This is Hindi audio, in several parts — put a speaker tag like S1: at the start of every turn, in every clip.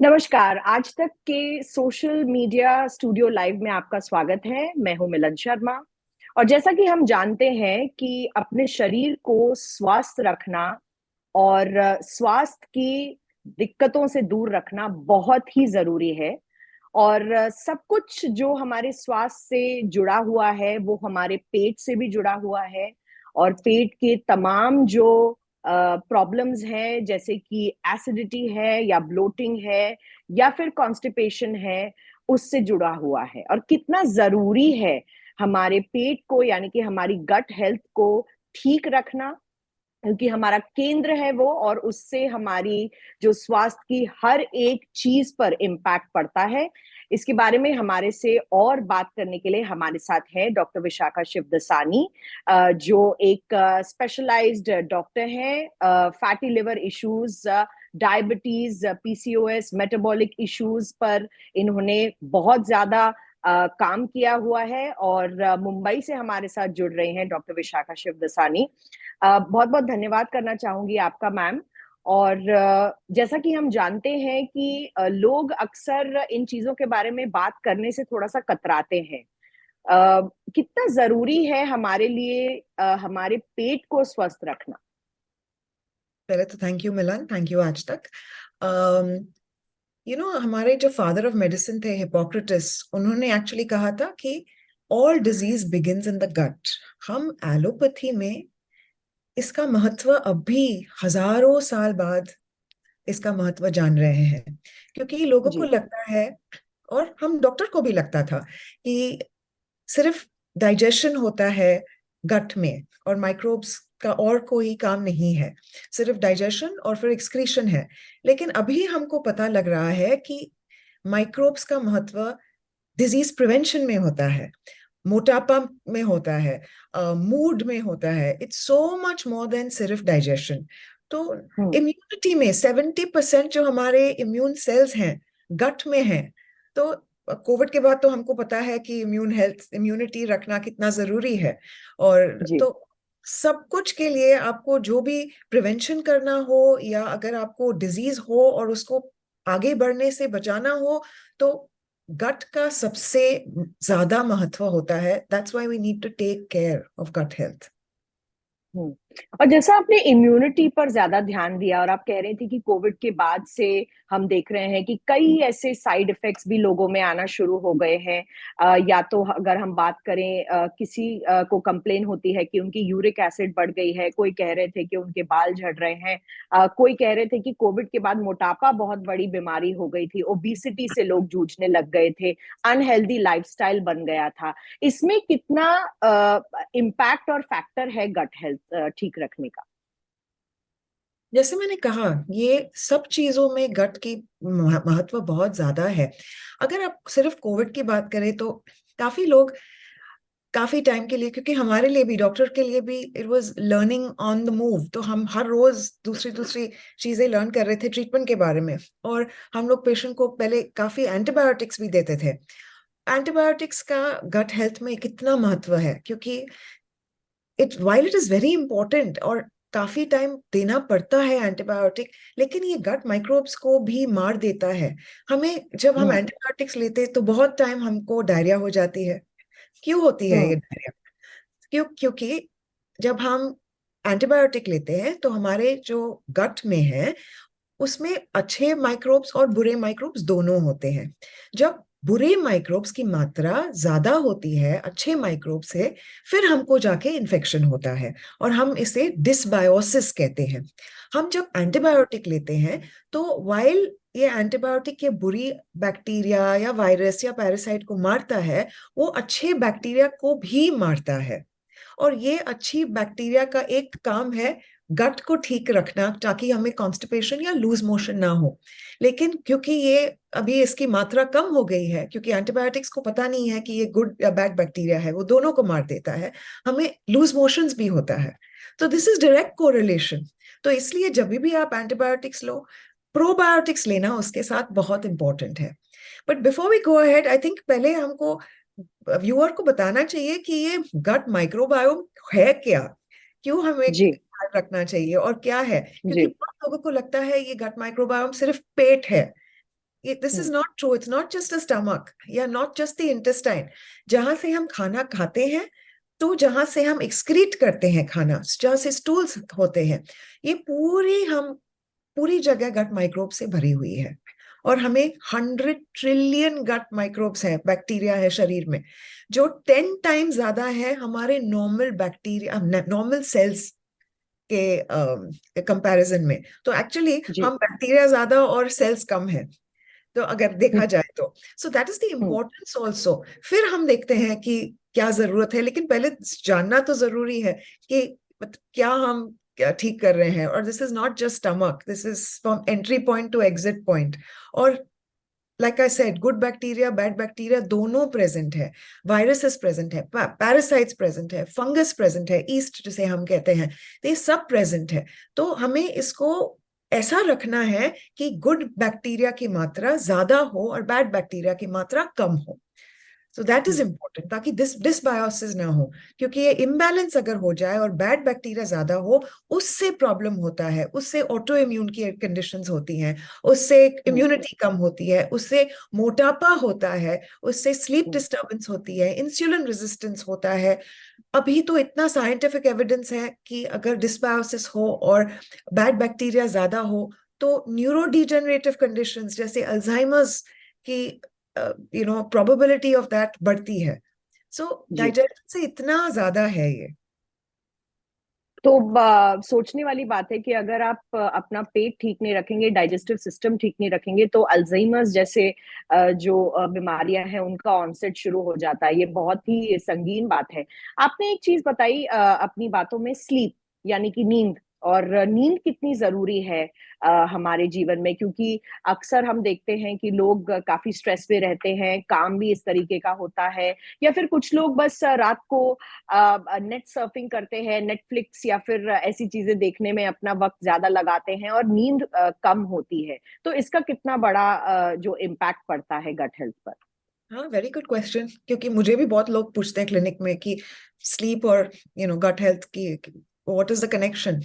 S1: नमस्कार। आज तक के सोशल मीडिया स्टूडियो लाइव में आपका स्वागत है। मैं हूं मिलन शर्मा। और जैसा कि हम जानते हैं कि अपने शरीर को स्वस्थ रखना और स्वास्थ्य की दिक्कतों से दूर रखना बहुत ही जरूरी है। और सब कुछ जो हमारे स्वास्थ्य से जुड़ा हुआ है वो हमारे पेट से भी जुड़ा हुआ है। और पेट के तमाम जो प्रॉब्लम्स हैं, जैसे कि एसिडिटी है या ब्लोटिंग है या फिर कॉन्स्टिपेशन है, उससे जुड़ा हुआ है। और कितना जरूरी है हमारे पेट को, यानी कि हमारी गट हेल्थ को ठीक रखना, क्योंकि हमारा केंद्र है वो, और उससे हमारी जो स्वास्थ्य की हर एक चीज पर इम्पैक्ट पड़ता है। इसके बारे में हमारे से और बात करने के लिए हमारे साथ है डॉक्टर विशाखा शिवदसानी, जो एक स्पेशलाइज्ड डॉक्टर है। Fatty liver issues, diabetes, PCOS, metabolic issues पर इन्होंने बहुत ज्यादा काम किया हुआ है। और मुंबई से हमारे साथ जुड़ रहे हैं डॉक्टर विशाखा शिवदसानी। बहुत बहुत धन्यवाद करना चाहूंगी आपका, मैम। और जैसा कि हम जानते हैं कि लोग अक्सर इन चीजों के बारे में बात करने से थोड़ा सा कतराते हैं। कितना जरूरी है हमारे लिए हमारे पेट को स्वस्थ रखना?
S2: पहले तो thank you Milan, thank you आज तक। हमारे जो फादर ऑफ मेडिसिन थे हिपोक्रेटिस, उन्होंने एक्चुअली कहा था कि all disease begins in the gut. हम एलोपैथी में इसका महत्व अब भी हजारों साल बाद इसका महत्व जान रहे हैं, क्योंकि लोगों को
S1: जी।
S2: लगता है, और हम डॉक्टर को भी लगता था, कि सिर्फ डाइजेशन होता है गट में और माइक्रोब्स का और कोई काम नहीं है, सिर्फ डाइजेशन और फिर एक्सक्रीशन है। लेकिन अभी हमको पता लग रहा है कि माइक्रोब्स का महत्व डिजीज प्रिवेंशन में होता है, मोटापा में होता है, मूड में होता है। It's so much more than सिर्फ डाइजेशन। तो
S1: हम्म।
S2: इम्यूनिटी में 70% जो हमारे इम्यून सेल्स हैं गट में हैं। तो कोविड के बाद तो हमको पता है कि इम्यूनिटी रखना कितना जरूरी है। और
S1: जी।
S2: तो सब कुछ के लिए आपको जो भी प्रिवेंशन करना हो, या अगर आपको डिजीज हो और उसको आगे बढ़ने से बचाना हो, तो गट का सबसे ज्यादा महत्व होता है। That's why we need to take care of gut health.
S1: Hmm. और जैसा आपने इम्यूनिटी पर ज्यादा ध्यान दिया, और आप कह रहे थे कि कोविड के बाद से हम देख रहे हैं कि कई ऐसे साइड इफेक्ट्स भी लोगों में आना शुरू हो गए हैं। या तो अगर हम बात करें, किसी को कंप्लेन होती है कि उनकी यूरिक एसिड बढ़ गई है, कोई कह रहे थे कि उनके बाल झड़ रहे हैं, कोई कह रहे थे कि कोविड के बाद मोटापा बहुत बड़ी बीमारी हो गई थी, ओबिसिटी से लोग जूझने लग गए थे, अनहेल्दी लाइफस्टाइल बन गया था। इसमें कितना इम्पैक्ट और फैक्टर है गट हेल्थ ठीक रखने का?
S2: जैसे मैंने कहा, ये सब चीजों में गट की महत्व बहुत ज्यादा है। अगर आप सिर्फ कोविड की बात करें तो काफी लोग काफी टाइम के लिए, क्योंकि हमारे लिए भी, डॉक्टर के लिए भी, it was learning on the move. तो हम हर रोज दूसरी दूसरी चीजें लर्न कर रहे थे ट्रीटमेंट के बारे में। और हम लोग पेशेंट को पहले काफी एंटीबायोटिक्स भी देते थे। एंटीबायोटिक्स का गट हेल्थ में कितना महत्व है, क्योंकि इट इज वेरी इंपॉर्टेंट और काफी टाइम देना पड़ता है एंटीबायोटिक, लेकिन ये गट माइक्रोब्स को भी मार देता है। हमें जब हम
S1: हम्म।
S2: एंटीबायोटिक्स लेते हैं तो बहुत टाइम हमको डायरिया हो जाती है। क्यों होती है
S1: हम्म।
S2: ये डायरिया? क्योंकि जब हम एंटीबायोटिक लेते हैं तो हमारे जो गट में है उसमें अच्छे माइक्रोब्स और बुरे माइक्रोब्स दोनों होते हैं। जब बुरे माइक्रोब्स की मात्रा ज्यादा होती है अच्छे माइक्रोब से, फिर हमको जाके इन्फेक्शन होता है, और हम इसे डिसबायोसिस कहते हैं। हम जब एंटीबायोटिक लेते हैं तो वाइल ये एंटीबायोटिक ये बुरी बैक्टीरिया या वायरस या पैरासाइट को मारता है, वो अच्छे बैक्टीरिया को भी मारता है। और ये अच्छी बैक्टीरिया का एक काम है गट को ठीक रखना, ताकि हमें कॉन्स्टिपेशन या लूज मोशन ना हो। लेकिन क्योंकि ये अभी इसकी मात्रा कम हो गई है, क्योंकि एंटीबायोटिक्स को पता नहीं है कि ये गुड या बैड बैक्टीरिया है, वो दोनों को मार देता है, हमें लूज मोशंस भी होता है। तो दिस इज डायरेक्ट कोरिलेशन। तो इसलिए जब भी आप एंटीबायोटिक्स लो, प्रोबायोटिक्स लेना उसके साथ बहुत इंपॉर्टेंट है। But before we go ahead, I think पहले हमको व्यूअर को बताना चाहिए कि ये गट माइक्रोबायोम है क्या, क्यों हमें
S1: जी।
S2: ख्याल रखना चाहिए और क्या है। क्योंकि
S1: जी।
S2: बहुत लोगों को लगता है ये गट माइक्रोबायोम सिर्फ पेट है। This is not true, it's not just a stomach या नॉट जस्ट द इंटेस्टाइन। जहां से हम खाना खाते हैं, तो जहां से हम एक्सक्रीट करते हैं खाना, जहां से स्टूल्स होते हैं, ये पूरी जगह गट माइक्रोब से भरी हुई है। और हमें 100 ट्रिलियन गट माइक्रोब्स है, बैक्टीरिया है शरीर में, जो 10 टाइम्स ज्यादा है हमारे नॉर्मल बैक्टीरिया, नॉर्मल सेल्स के कंपैरिजन में। तो एक्चुअली
S1: जी।
S2: हम बैक्टीरिया ज्यादा और सेल्स कम है, तो अगर देखा
S1: हम्म।
S2: जाए तो। So that is the
S1: hmm.
S2: Importance also. फिर हम देखते हैं कि क्या जरूरत है, लेकिन पहले जानना तो जरूरी है कि क्या हम क्या ठीक कर रहे हैं। और this is not just stomach, this is from entry point to exit point. और like I said, good bacteria bad bacteria दोनों प्रेजेंट है, वायरसेस प्रेजेंट है, पैरासाइट्स प्रेजेंट है, फंगस प्रेजेंट है, ईस्ट जिसे हम कहते हैं, तो ये सब प्रेजेंट है। तो हमें इसको ऐसा रखना है कि गुड बैक्टीरिया की मात्रा ज्यादा हो और बैड बैक्टीरिया की मात्रा कम हो। So that is
S1: hmm.
S2: Important, ताकि डिसबायोसिस ना हो। क्योंकि ये इम्बैलेंस अगर हो जाए और बैड बैक्टीरिया ज्यादा हो, उससे प्रॉब्लम होता है, उससे ऑटो इम्यून की कंडीशंस होती हैं, उससे
S1: हम्म।
S2: इम्यूनिटी कम होती है, उससे मोटापा होता है, उससे स्लीप
S1: हम्म।
S2: डिस्टर्बेंस होती है, इंसुलिन रेजिस्टेंस होता है। अभी तो इतना साइंटिफिक एविडेंस है कि अगर डिस्बायोसिस हो और बैड बैक्टीरिया ज्यादा हो, तो न्यूरो डिजेनरेटिव कंडीशंस जैसे अल्जाइमर्स की प्रोबेबिलिटी ऑफ दैट बढ़ती है। सो
S1: जी।
S2: डाइजेशन से इतना ज्यादा है ये।
S1: तो सोचने वाली बात है कि अगर आप अपना पेट ठीक नहीं रखेंगे, डाइजेस्टिव सिस्टम ठीक नहीं रखेंगे, तो अल्जाइमर्स जैसे जो बीमारियां हैं उनका ऑनसेट शुरू हो जाता है। ये बहुत ही संगीन बात है। आपने एक चीज बताई अपनी बातों में, स्लीप यानी कि नींद, और नींद कितनी जरूरी है हमारे जीवन में, क्योंकि अक्सर हम देखते हैं कि लोग काफी स्ट्रेस में रहते हैं, काम भी इस तरीके का होता है, या फिर कुछ लोग बस रात को नेट सर्फिंग करते हैं, नेटफ्लिक्स या फिर ऐसी चीजें देखने में अपना वक्त ज्यादा लगाते हैं और नींद कम होती है। तो इसका कितना बड़ा जो इम्पैक्ट पड़ता है गट हेल्थ पर?
S2: हाँ, वेरी गुड क्वेश्चन, क्योंकि मुझे भी बहुत लोग पूछते हैं क्लिनिक में कि स्लीप और गट हेल्थ की व्हाट इज द कनेक्शन।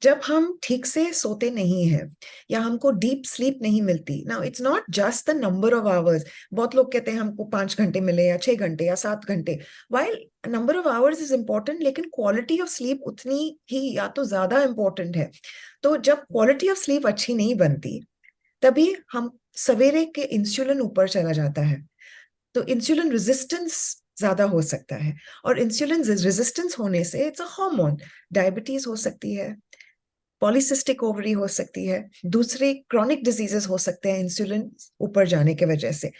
S2: जब हम ठीक से सोते नहीं हैं या हमको डीप स्लीप नहीं मिलती, ना it's not just the number of hours. बहुत लोग कहते हैं हमको 5 घंटे मिले या 6 घंटे या 7 घंटे। While number of hours is important, लेकिन क्वालिटी ऑफ स्लीप उतनी ही या तो ज्यादा इम्पोर्टेंट है। तो जब क्वालिटी ऑफ स्लीप अच्छी नहीं बनती, तभी हम सवेरे के इंसुलिन ऊपर चला जाता है, तो इंसुलिन रेजिस्टेंस ज्यादा हो सकता है। और इंसुलिन रेजिस्टेंस होने से इट्स अ हार्मोन, डायबिटीज हो सकती है, पॉलीसिस्टिक ओवरी हो सकती है, दूसरे क्रॉनिक डिजीजेस हो सकते हैं इंसुलिन ऊपर जाने की वजह से।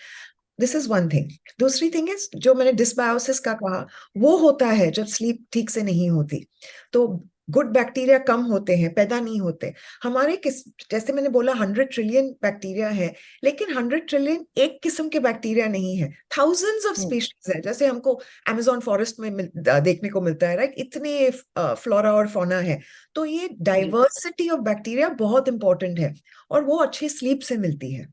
S2: This is one thing. दूसरी थिंग इज जो मैंने डिसबायोसिस का कहा, वो होता है जब स्लीप ठीक से नहीं होती, तो गुड बैक्टीरिया कम होते हैं, पैदा नहीं होते हमारे किस। जैसे मैंने बोला 100 ट्रिलियन बैक्टीरिया है, लेकिन 100 ट्रिलियन एक किस्म के बैक्टीरिया नहीं है, थाउजेंड्स ऑफ
S1: हम्म।
S2: स्पीशीज है। जैसे हमको अमेजोन फॉरेस्ट में देखने को मिलता है, राइट, इतने फ्लोरा और फौना है। तो ये
S1: जी।
S2: डाइवर्सिटी ऑफ बैक्टीरिया बहुत इंपॉर्टेंट है, और वो अच्छी स्लीप से मिलती है।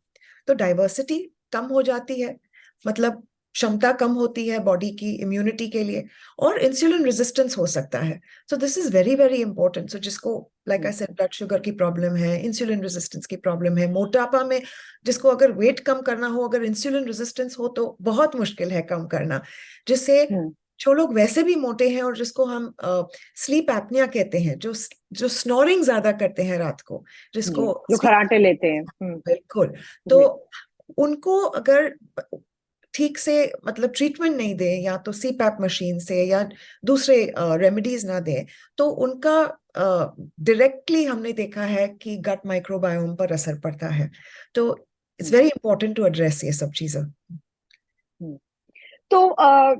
S2: तो डाइवर्सिटी कम हो जाती है, मतलब क्षमता कम होती है बॉडी की इम्यूनिटी के लिए, और इंसुलिन रेजिस्टेंस हो सकता है। So this is very very important. So जिसको, like I
S1: hmm.
S2: Said, blood sugar की प्रॉब्लम है, इंसुलिन रेजिस्टेंस की प्रॉब्लम है, मोटापा में जिसको अगर वेट कम करना हो, अगर इंसुलिन रेजिस्टेंस हो, तो बहुत मुश्किल है कम करना। जिससे
S1: हम्म।
S2: जो लोग वैसे भी मोटे हैं और जिसको हम स्लीप एपनिया कहते हैं, जो जो स्नोरिंग ज्यादा करते हैं रात को,
S1: जी,
S2: जिसको
S1: जो
S2: sleep,
S1: खराटे लेते हैं। हम्म।
S2: बिल्कुल, तो
S1: जी।
S2: उनको अगर ठीक से मतलब ट्रीटमेंट नहीं दें, या तो सीपैप मशीन से या दूसरे रेमेडीज ना दें, तो उनका डायरेक्टली हमने देखा है कि गट माइक्रोबायोम पर असर पड़ता है। तो it's
S1: hmm.
S2: Very important to address ये सब चीजें।
S1: हम्म। तो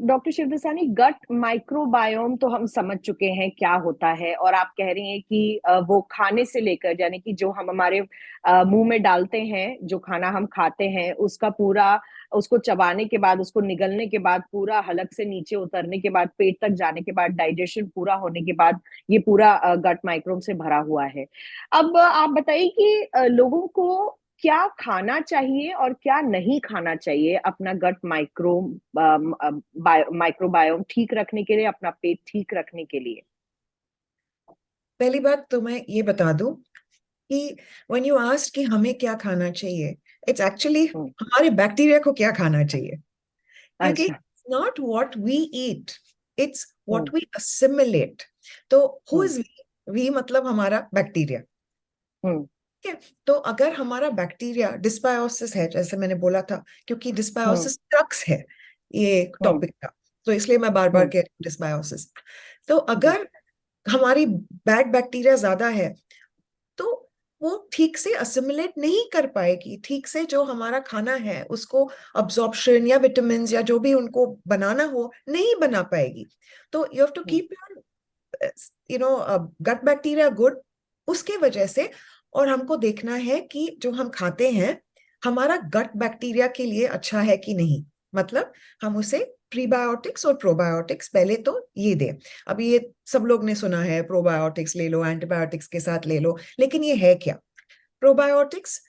S1: डॉक्टर शिवदसानी, गट माइक्रोबायोम तो हम समझ चुके हैं क्या होता है, और आप कह रही हैं कि वो खाने से लेकर, यानी कि जो हम हमारे मुंह में डालते हैं, जो खाना हम खाते हैं, उसका पूरा, उसको चबाने के बाद, उसको निगलने के बाद, पूरा हलक से नीचे उतरने के बाद, पेट तक जाने के बाद, डाइजेशन पूरा होने के बाद, ये पूरा गट माइक्रोब से भरा हुआ है। अब आप बताइए कि लोगों को क्या खाना चाहिए और क्या नहीं खाना चाहिए अपना गट माइक्रोबायोम ठीक रखने के लिए, अपना पेट ठीक रखने के लिए?
S2: पहली बात तो मैं ये बता दूं कि व्हेन यू आस्क कि हमें क्या खाना चाहिए, इट्स एक्चुअली
S1: हम्म,
S2: हमारे बैक्टीरिया को क्या खाना चाहिए, क्योंकि
S1: अच्छा।
S2: Not what we eat, it's
S1: hmm,
S2: what we assimilate. तो हु
S1: हम्म,
S2: इज वी मतलब हमारा बैक्टीरिया।
S1: हम्म,
S2: ठीक है, तो अगर हमारा बैक्टीरिया डिस्बायोसिस है, जैसे मैंने बोला था, क्योंकि
S1: हम्म,
S2: डिस्बायोसिस क्रक्स है ये
S1: हम्म,
S2: टॉपिक का, तो इसलिए मैं बार बार
S1: हम्म,
S2: कह रही हूँ डिस्बायोसिस। तो
S1: जी,
S2: अगर हमारी बैड बैक्टीरिया ज्यादा है, तो वो ठीक से असिमिलेट नहीं कर पाएगी, ठीक से जो हमारा खाना है उसको अब्जॉर्प्शन या विटामिन या जो भी उनको बनाना हो नहीं बना पाएगी। तो you have to
S1: hmm,
S2: keep your you know gut bacteria good उसके वजह से। और हमको देखना है कि जो हम खाते हैं हमारा गट बैक्टीरिया के लिए अच्छा है कि नहीं, मतलब हम उसे प्रीबायोटिक्स और प्रोबायोटिक्स पहले तो ये दें। अब ये सब लोग ने सुना है प्रोबायोटिक्स ले लो, एंटीबायोटिक्स के साथ ले लो, लेकिन ये है क्या? प्रोबायोटिक्स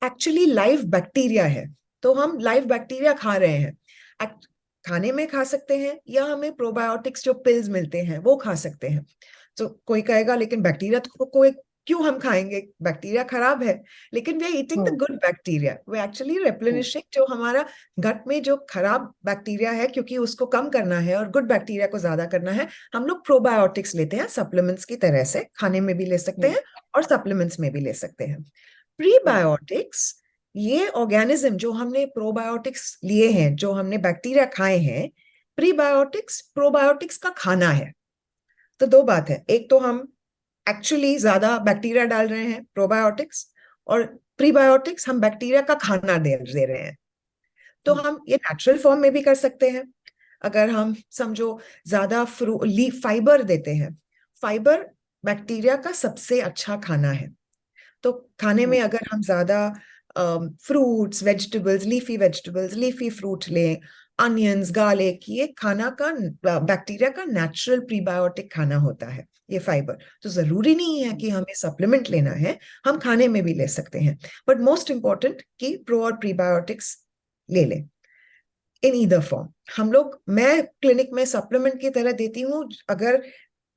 S2: एक्चुअली लाइव बैक्टीरिया है, तो हम लाइव बैक्टीरिया खा रहे हैं। खाने में खा सकते हैं या हमें प्रोबायोटिक्स जो पिल्स मिलते हैं वो खा सकते हैं। तो कोई कहेगा लेकिन बैक्टीरिया तो कोई क्यों हम खाएंगे, बैक्टीरिया खराब है। लेकिन we are eating the
S1: hmm,
S2: good bacteria, we actually
S1: hmm,
S2: replenishing जो हमारा गट में जो खराब बैक्टीरिया है, क्योंकि उसको कम करना है और गुड बैक्टीरिया को ज्यादा करना है। हम लोग प्रोबायोटिक्स लेते हैं सप्लीमेंट्स की तरह से, खाने में भी ले सकते
S1: हम्म,
S2: हैं और सप्लीमेंट्स में भी ले सकते हैं।
S1: हम्म,
S2: प्रीबायोटिक्स ये ऑर्गेनिज्म जो हमने प्रोबायोटिक्स लिए हैं, जो हमने बैक्टीरिया खाए हैं, प्रीबायोटिक्स प्रोबायोटिक्स का खाना है। तो दो बात है, एक तो हम एक्चुअली ज्यादा बैक्टीरिया डाल रहे हैं प्रोबायोटिक्स, और प्रीबायोटिक्स हम बैक्टीरिया का खाना दे रहे हैं। तो
S1: हम्म,
S2: हम ये नेचुरल फॉर्म में भी कर सकते हैं। अगर हम समझो ज्यादा लीफ फाइबर देते हैं, फाइबर बैक्टीरिया का सबसे अच्छा खाना है। तो खाने
S1: हम्म,
S2: में अगर हम ज्यादा फ्रूट्स वेजिटेबल्स, लीफी फ्रूट लें, अनियंस, गार्लिक, ये खाना का बैक्टीरिया का नेचुरल प्रीबायोटिक खाना होता है ये फाइबर। तो जरूरी नहीं है कि हमें सप्लीमेंट लेना है, हम खाने में भी ले सकते हैं। बट मोस्ट इंपॉर्टेंट कि प्रो और प्रीबायोटिक्स ले लें इन ईदर फॉर्म। हम लोग, मैं क्लिनिक में सप्लीमेंट की तरह देती हूँ अगर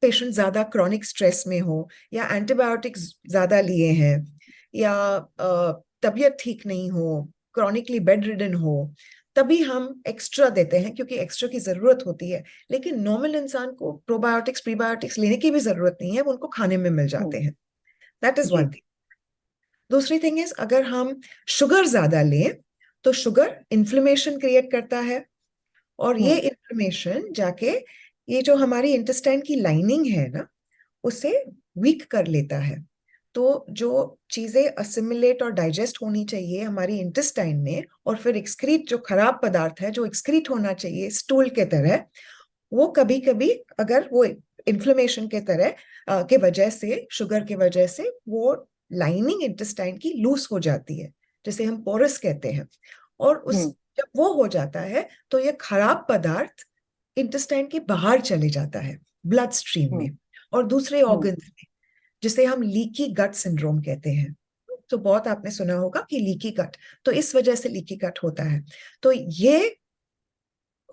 S2: पेशेंट ज्यादा क्रॉनिक स्ट्रेस में हो, या एंटीबायोटिक्स ज्यादा लिए हैं, या तबीयत ठीक नहीं हो, क्रॉनिकली बेड रिडन हो, तभी हम एक्स्ट्रा देते हैं, क्योंकि एक्स्ट्रा की जरूरत होती है। लेकिन नॉर्मल इंसान को प्रोबायोटिक्स प्रीबायोटिक्स लेने की भी जरूरत नहीं है, वो उनको खाने में मिल
S1: हम्म,
S2: जाते हैं। दैट इज वन
S1: जी,
S2: थिंग। दूसरी थिंग इज अगर हम शुगर ज्यादा लें तो शुगर इन्फ्लेमेशन क्रिएट करता है, और ये
S1: हम्म,
S2: इन्फ्लेमेशन जाके ये जो हमारी इंटेस्टाइन की लाइनिंग है ना उसे वीक कर लेता है। तो जो चीजें असिमिलेट और डाइजेस्ट होनी चाहिए हमारी इंटेस्टाइन में, और फिर एक्सक्रीट जो खराब पदार्थ है जो एक्सक्रीट होना चाहिए स्टूल के तरह, वो कभी कभी अगर वो इन्फ्लेमेशन के तरह के वजह से, शुगर के वजह से वो लाइनिंग इंटेस्टाइन की लूज हो जाती है, जिसे हम पोरस कहते हैं। और उस
S1: हम्म,
S2: जब वो हो जाता है तो ये खराब पदार्थ इंटेस्टाइन के बाहर चले जाता है, ब्लड स्ट्रीम
S1: हम्म,
S2: में और दूसरे
S1: हम्म,
S2: ऑर्गन्स में, जिसे हम लीकी गट सिंड्रोम कहते हैं। तो बहुत आपने सुना होगा कि लीकी गट, तो इस वजह से लीकी गट होता है। तो ये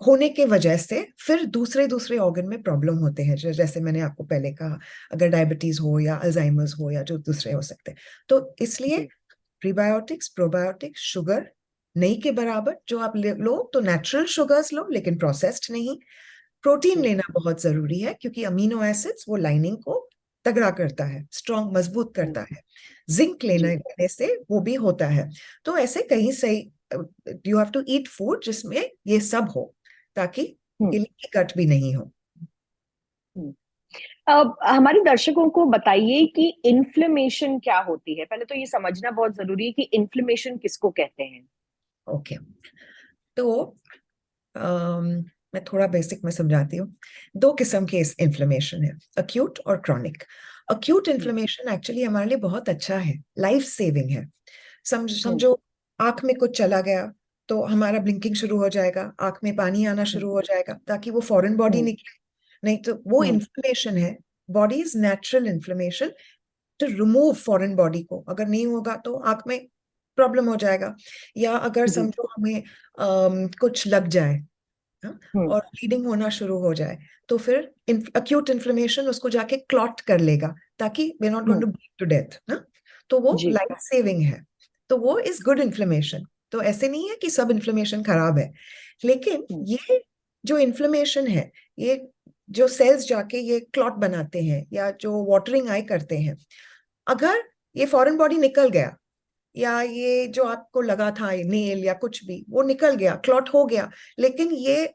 S2: होने के वजह से फिर दूसरे दूसरे ऑर्गन में प्रॉब्लम होते हैं, जैसे मैंने आपको पहले कहा, अगर डायबिटीज हो या अल्जाइमर्स हो या जो दूसरे हो सकते हैं। तो इसलिए
S1: जी,
S2: प्रीबायोटिक्स प्रोबायोटिक्स शुगर नहीं के बराबर, जो आप लो तो नेचुरल शुगर्स लो लेकिन प्रोसेस्ड नहीं। प्रोटीन
S1: हम्म,
S2: लेना बहुत जरूरी है, क्योंकि अमीनो एसिड्स वो लाइनिंग को तगड़ा करता है, स्ट्रॉन्ग मजबूत
S1: हम्म,
S2: करता है। जिंक
S1: जी,
S2: लेने से वो भी होता है। तो ऐसे कहीं सही you have to eat food जिसमें ये सब हो, ताकि
S1: हम्म,
S2: गिल्ली कट भी नहीं हो।
S1: हम्म। अब हमारे दर्शकों को बताइए कि इन्फ्लेमेशन क्या होती है। पहले तो ये समझना बहुत जरूरी है कि इन्फ्लेमेशन किसको कहते हैं।
S2: ओके, तो अम, मैं थोड़ा बेसिक में समझाती हूँ। दो किस्म के इन्फ्लेमेशन है, अक्यूट और क्रॉनिक। अक्यूट
S1: हम्म,
S2: इन्फ्लेमेशन एक्चुअली हमारे लिए बहुत अच्छा है, लाइफ सेविंग है।
S1: हम्म,
S2: समझो आंख में कुछ चला गया तो हमारा ब्लिंकिंग शुरू हो जाएगा, आंख में पानी आना
S1: हम्म,
S2: शुरू हो जाएगा, ताकि वो फॉरेन बॉडी
S1: हम्म,
S2: निकले। नहीं तो वो
S1: हम्म,
S2: इन्फ्लेमेशन है, body is natural inflammation to remove foreign body को। अगर नहीं होगा तो आंख में प्रॉब्लम हो जाएगा। या अगर
S1: जी,
S2: समझो हमें कुछ लग जाए, हाँ,
S1: हम्म,
S2: और ब्लीडिंग होना शुरू हो जाए, तो फिर अक्यूट इन्फ्लेमेशन उसको जाके क्लॉट कर लेगा, ताकि we are not going
S1: hmm,
S2: to bleed to death ना। तो वो
S1: जी,
S2: लाइफ सेविंग है। तो वो इज गुड इन्फ्लेमेशन। तो ऐसे नहीं है कि सब इन्फ्लेमेशन खराब है, लेकिन ये जो इन्फ्लेमेशन है, ये जो सेल्स जाके ये क्लॉट बनाते हैं या जो वाटरिंग आई करते हैं, अगर ये फॉरेन बॉडी निकल गया, या ये जो आपको लगा था नेल या कुछ भी वो निकल गया, क्लॉट हो गया, लेकिन ये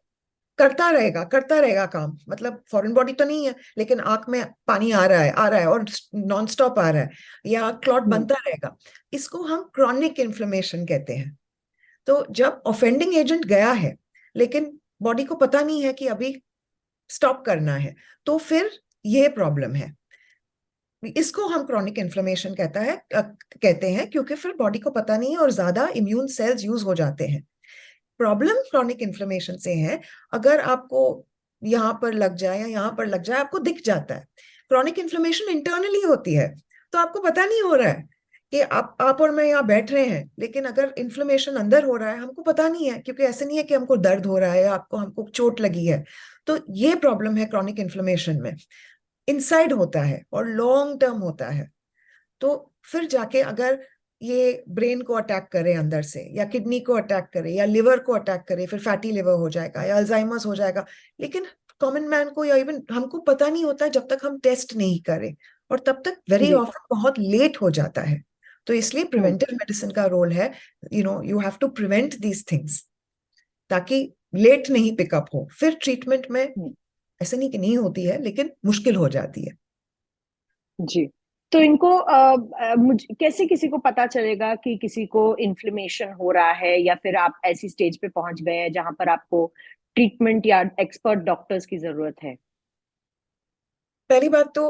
S2: करता रहेगा काम, मतलब फॉरेन बॉडी तो नहीं है लेकिन आंख में पानी आ रहा है और नॉन स्टॉप आ रहा है, या क्लॉट बनता रहेगा, इसको हम क्रॉनिक इन्फ्लेमेशन कहते हैं। तो जब ऑफेंडिंग एजेंट गया है लेकिन बॉडी को पता नहीं है कि अभी स्टॉप करना है, तो फिर ये प्रॉब्लम है। इसको हम क्रॉनिक इन्फ्लेमेशन कहते हैं, क्योंकि फिर बॉडी को पता नहीं है और ज्यादा इम्यून सेल्स यूज हो जाते हैं। प्रॉब्लम क्रॉनिक इन्फ्लेमेशन से है, अगर आपको यहाँ पर लग जाए या यहाँ पर लग जाए, आपको दिख जाता है। क्रॉनिक इन्फ्लेमेशन इंटरनली होती है, तो आपको पता नहीं हो रहा है कि आप और मैं यहाँ बैठ रहे हैं, लेकिन अगर इन्फ्लेमेशन अंदर हो रहा है हमको पता नहीं है, क्योंकि ऐसे नहीं है कि हमको दर्द हो रहा है या आपको हमको चोट लगी है। तो ये प्रॉब्लम है क्रॉनिक इन्फ्लेमेशन में, इनसाइड होता है और लॉन्ग टर्म होता है। तो फिर जाके अगर ये ब्रेन को अटैक करे अंदर से, या किडनी को अटैक करे, या लिवर को अटैक करे, फिर फैटी लिवर हो जाएगा या अल्जाइमर्स हो जाएगा। लेकिन कॉमन मैन को या इवन हमको पता नहीं होता जब तक हम टेस्ट नहीं करें, और तब तक वेरी
S1: जी।
S2: ऑफन बहुत लेट हो जाता है। तो इसलिए
S1: हम्म।
S2: प्रिवेंटिव मेडिसिन का रोल है, you have to prevent these things, ताकि लेट नहीं पिकअप हो। फिर ट्रीटमेंट में
S1: हम्म।
S2: ऐसे नहीं कि नहीं होती है, लेकिन मुश्किल हो जाती है।
S1: जी। तो इनको कैसे किसी को पता चलेगा कि किसी को इन्फ्लेमेशन हो रहा है, या फिर आप ऐसी स्टेज पे पहुंच गए हैं जहां पर आपको ट्रीटमेंट या एक्सपर्ट डॉक्टर्स की जरूरत है?
S2: पहली बात तो,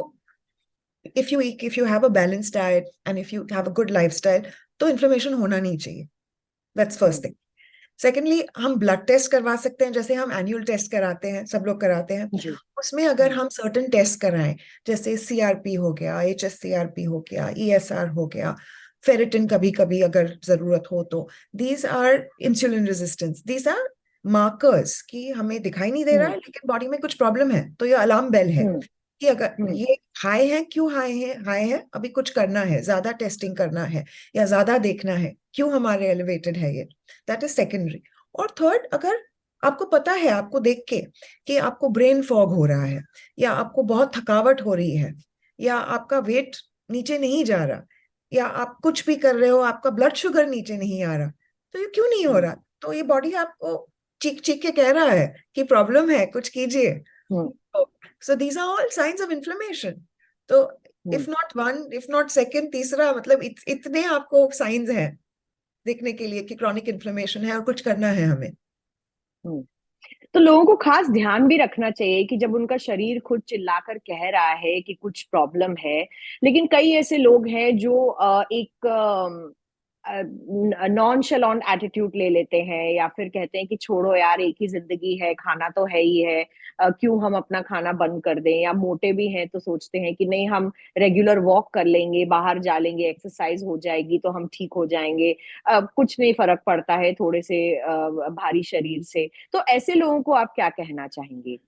S2: if you have a balanced diet and if you have a good lifestyle, तो इन्फ्लेमेशन होना नहीं चाहिए। That's first
S1: hmm.
S2: Thing. Secondly, हम ब्लड टेस्ट करवा सकते हैं, जैसे हम एनुअल टेस्ट कराते हैं, सब लोग कराते हैं।
S1: जी।
S2: उसमें अगर हम सर्टन टेस्ट कराएं, जैसे सीआरपी हो गया, एचएससीआरपी हो गया, ईएसआर हो गया, फेरिटिन कभी कभी अगर जरूरत हो तो, these are insulin resistance, these are markers कि हमें दिखाई नहीं दे रहा है
S1: हम्म।
S2: लेकिन बॉडी में कुछ प्रॉब्लम है, तो ये अलार्म बेल है
S1: हम्म।
S2: कि अगर
S1: हम्म।
S2: ये हाई है, क्यों हाई है, अभी कुछ करना है, ज्यादा टेस्टिंग करना है या ज्यादा देखना है, क्यों हमारे एलिवेटेड है ये। That is secondary. और थर्ड, अगर आपको पता है, आपको देख के कि आपको ब्रेन फॉग हो रहा है, या आपको बहुत थकावट हो रही है, या आपका वेट नीचे नहीं जा रहा, या आप कुछ भी कर रहे हो आपका ब्लड शुगर नीचे नहीं आ रहा, तो ये क्यों नहीं हो
S1: हम्म।
S2: रहा, तो ये बॉडी आपको चीख चीख के कह रहा है कि प्रॉब्लम है, कुछ कीजिए।
S1: Hmm.
S2: So these are all science of inflammation. तो
S1: hmm.
S2: If not one, if not second, तीसरा, मतलब इतने आपको साइंस हैं देखने के लिए कि क्रॉनिक इन्फ्लेमेशन है और कुछ करना है हमें।
S1: हम्म। तो लोगों को खास ध्यान भी रखना चाहिए कि जब उनका शरीर खुद चिल्लाकर कह रहा है कि कुछ प्रॉब्लम है, लेकिन कई ऐसे लोग हैं जो एक नॉन शलॉन्ट एटीट्यूड ले लेते हैं, या फिर कहते हैं कि छोड़ो यार, एक ही जिंदगी है, खाना तो है ही है, क्यों हम अपना खाना बंद कर दें। या मोटे भी हैं तो सोचते हैं कि नहीं, हम रेगुलर वॉक कर लेंगे, बाहर जा लेंगे, एक्सरसाइज हो जाएगी तो हम ठीक हो जाएंगे, कुछ नहीं फर्क पड़ता है थोड़े से भारी शरीर से। तो ऐसे लोगों को आप क्या कहना चाहेंगे?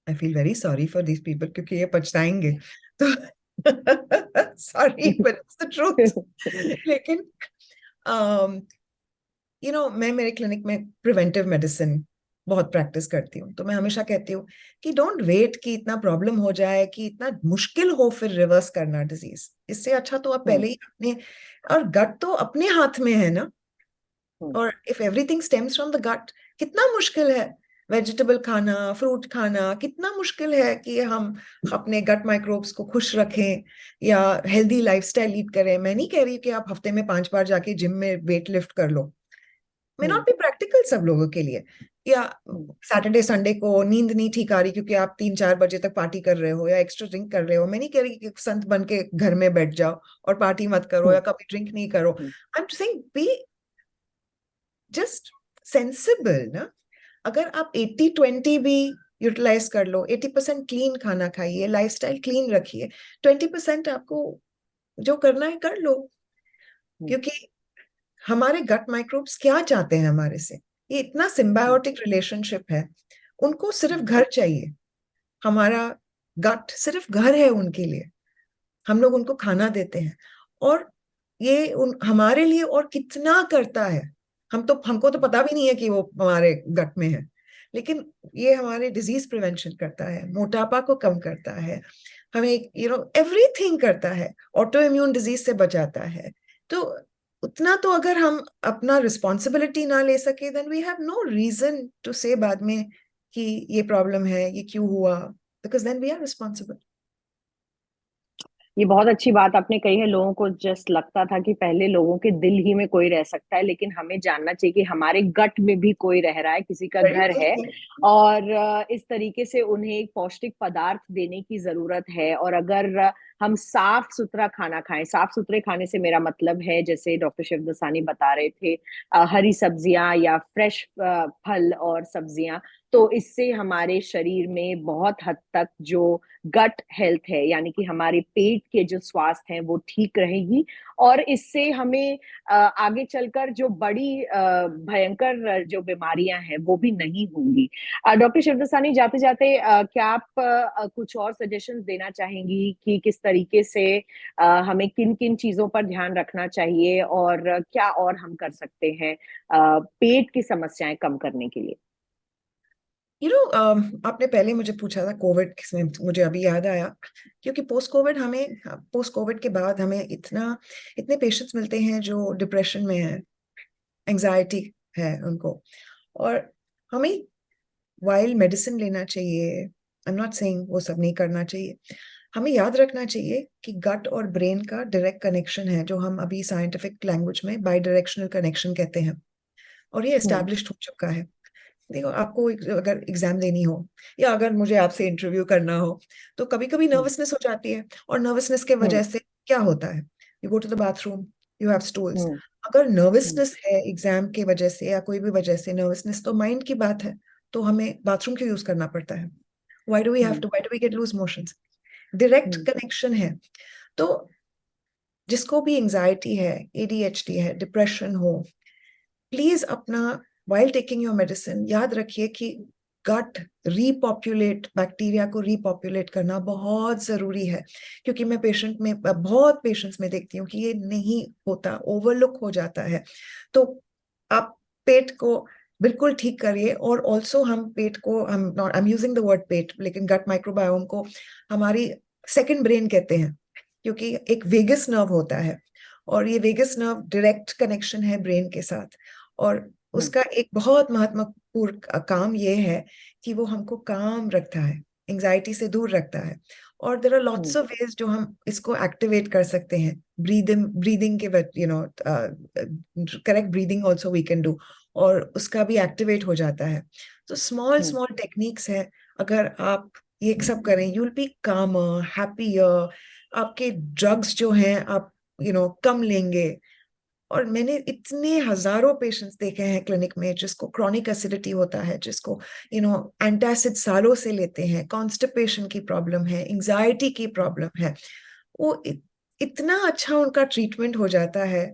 S2: I feel very sorry for these people, क्योंकि ये पछताएंगे। तो sorry but it's the truth. लेकिन मैं मेरे क्लिनिक में प्रिवेंटिव मेडिसिन बहुत प्रैक्टिस करती हूँ, तो मैं हमेशा कहती हूँ कि डोंट वेट कि इतना प्रॉब्लम हो जाए, कि इतना मुश्किल हो फिर रिवर्स करना डिजीज। इससे अच्छा तो आप
S1: हम्म।
S2: पहले ही अपने, और गट तो अपने हाथ में है ना।
S1: हम्म।
S2: और if everything stems from the gut, कितना मुश्किल है वेजिटेबल खाना, फ्रूट खाना, कितना मुश्किल है कि हम अपने गट माइक्रोब्स को खुश रखें या हेल्दी लाइफस्टाइल लीड करें। मैं नहीं कह रही कि आप हफ्ते में 5 बार जाके जिम में वेट लिफ्ट कर लो, may not
S1: hmm.
S2: Be practical सब लोगों के लिए। या
S1: हम्म।
S2: सैटरडे संडे को नींद नहीं ठीक आ रही क्योंकि आप 3-4 बजे तक पार्टी कर रहे हो या एक्स्ट्रा ड्रिंक कर रहे हो, मैं नहीं कह रही कि संत बन के घर में बैठ जाओ और पार्टी मत करो
S1: हम्म।
S2: या कभी ड्रिंक नहीं करो।
S1: Hmm.
S2: I am saying be just sensible ना। अगर आप 80-20 भी यूटिलाइज कर लो, 80% क्लीन खाना खाइए, लाइफस्टाइल क्लीन रखिए, 20% आपको जो करना है कर लो।
S1: हम्म।
S2: क्योंकि हमारे गट माइक्रोब्स क्या चाहते हैं हमारे से, ये इतना सिम्बायोटिक रिलेशनशिप है, उनको सिर्फ
S1: हम्म।
S2: घर चाहिए। हमारा गट सिर्फ घर है उनके लिए, हम लोग उनको खाना देते हैं। और ये हमारे लिए और कितना करता है, हमको तो पता भी नहीं है कि वो हमारे गट में है, लेकिन ये हमारे डिजीज प्रिवेंशन करता है, मोटापा को कम करता है, हमें एवरीथिंग करता है, ऑटो इम्यून डिजीज से बचाता है। तो उतना तो अगर हम अपना रिस्पॉन्सिबिलिटी ना ले सके, then we have no reason to say बाद में कि ये प्रॉब्लम है, ये क्यों हुआ, because then we are responsible.
S1: ये बहुत अच्छी बात आपने कही है। लोगों को जस्ट लगता था कि पहले लोगों के दिल ही में कोई रह सकता है, लेकिन हमें जानना चाहिए कि हमारे गट में भी कोई रह रहा है, किसी का घर है। और इस तरीके से उन्हें एक पौष्टिक पदार्थ देने की जरूरत है। और अगर हम साफ सुथरा खाना खाएं, साफ सुथरे खाने से मेरा मतलब है, जैसे डॉक्टर शिवदसानी बता रहे थे, हरी सब्जियां या फ्रेश फल और सब्जियां, तो इससे हमारे शरीर में बहुत हद तक जो गट हेल्थ है, यानी कि हमारे पेट के जो स्वास्थ्य हैं वो ठीक रहेगी। और इससे हमें आगे चलकर जो बड़ी भयंकर जो बीमारियां हैं वो भी नहीं होंगी। डॉक्टर शिवदसानी, जाते जाते क्या आप कुछ और सजेशंस देना चाहेंगी कि किस तरीके से हमें किन किन चीजों पर ध्यान रखना चाहिए, और क्या और हम कर सकते हैं पेट की समस्याएं कम करने के लिए?
S2: आपने पहले मुझे पूछा था कोविड में, मुझे अभी याद आया, क्योंकि पोस्ट कोविड के बाद हमें इतने पेशेंट्स मिलते हैं जो डिप्रेशन में है, एंजाइटी है उनको, और हमें वाइल मेडिसिन लेना चाहिए। आई एम नॉट सेइंग वो सब नहीं करना चाहिए। हमें याद रखना चाहिए कि गट और ब्रेन का डायरेक्ट कनेक्शन है, जो हम अभी साइंटिफिक लैंग्वेज में बाई डायरेक्शनल कनेक्शन कहते हैं, और ये
S1: हम्म।
S2: एस्टैब्लिश्ड हो चुका है। देखो, आपको अगर एग्जाम देनी हो या अगर मुझे आपसे इंटरव्यू करना हो, तो कभी कभी
S1: हम्म।
S2: नर्वसनेस हो जाती है, और नर्वसनेस के
S1: हम्म।
S2: वजह से क्या होता है, you go to the bathroom, you have stools.
S1: Hmm.
S2: अगर
S1: हम्म।
S2: नर्वसनेस है एग्जाम के वजह से या कोई भी वजह से नर्वसनेस, तो माइंड की बात है, तो हमें बाथरूम क्यों यूज करना पड़ता है? Why do we get loose motions? Direct
S1: hmm.
S2: Connection है। तो जिसको भी एंजाइटी है, एडीएचडी है, डिप्रेशन हो, प्लीज अपना वाइल टेकिंग योर मेडिसिन याद रखिए कि गट रीपॉपुलेट, बैक्टीरिया को रीपॉपुलेट करना बहुत जरूरी है। क्योंकि मैं बहुत पेशेंट्स में देखती हूँ कि ये नहीं होता, ओवरलुक हो जाता है। तो आप पेट को बिल्कुल ठीक करिए। और ऑल्सो हम पेट को, हम not, I am using the word पेट, लेकिन गट माइक्रोबायोम को हमारी सेकंड ब्रेन कहते हैं, क्योंकि एक वेगस नर्व होता है, और ये वेगस नर्व डायरेक्ट कनेक्शन है ब्रेन के साथ। और
S1: हम्म।
S2: उसका एक बहुत महत्वपूर्ण काम ये है कि वो हमको काम रखता है, एंजाइटी से दूर रखता है। और there are lots
S1: hmm.
S2: Of ways जो हम इसको एक्टिवेट कर सकते हैं। ब्रीदिंग के correct breathing also we can do, और उसका भी एक्टिवेट हो जाता है। तो स्मॉल
S1: हम्म।
S2: स्मॉल टेक्निक्स है, अगर आप ये सब करें, यू विल बी कामर, हैप्पियर। आपके ड्रग्स जो हैं आप कम लेंगे। और मैंने इतने हजारों पेशेंट्स देखे हैं क्लिनिक में जिसको क्रॉनिक एसिडिटी होता है, जिसको एंटासिड सालों से लेते हैं, कॉन्स्टिपेशन की प्रॉब्लम है, एंजाइटी की प्रॉब्लम है, वो इतना अच्छा उनका ट्रीटमेंट हो जाता है।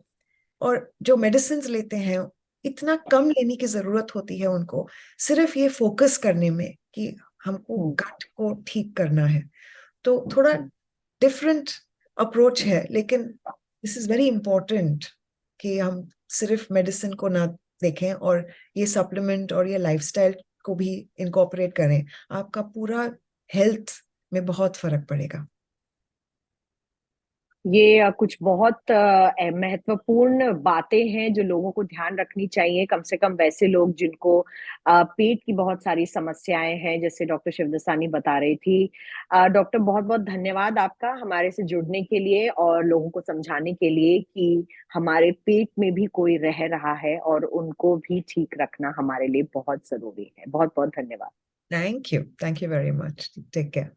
S2: और जो मेडिसिन लेते हैं, इतना कम लेने की जरूरत होती है उनको, सिर्फ ये फोकस करने में कि हमको
S1: हम्म।
S2: गट को ठीक करना है। तो थोड़ा डिफरेंट अप्रोच है, लेकिन दिस इज वेरी इंपॉर्टेंट कि हम सिर्फ मेडिसिन को ना देखें, और ये सप्लीमेंट और ये लाइफस्टाइल को भी इनकॉर्पोरेट करें। आपका पूरा हेल्थ में बहुत फर्क पड़ेगा।
S1: ये कुछ बहुत महत्वपूर्ण बातें हैं जो लोगों को ध्यान रखनी चाहिए, कम से कम वैसे लोग जिनको पेट की बहुत सारी समस्याएं हैं, जैसे डॉक्टर शिवदसानी बता रही थी। डॉक्टर, बहुत बहुत धन्यवाद आपका हमारे से जुड़ने के लिए और लोगों को समझाने के लिए कि हमारे पेट में भी कोई रह रहा है और उनको भी ठीक रखना हमारे लिए बहुत जरूरी है। बहुत बहुत धन्यवाद।
S2: Thank you very much, take care.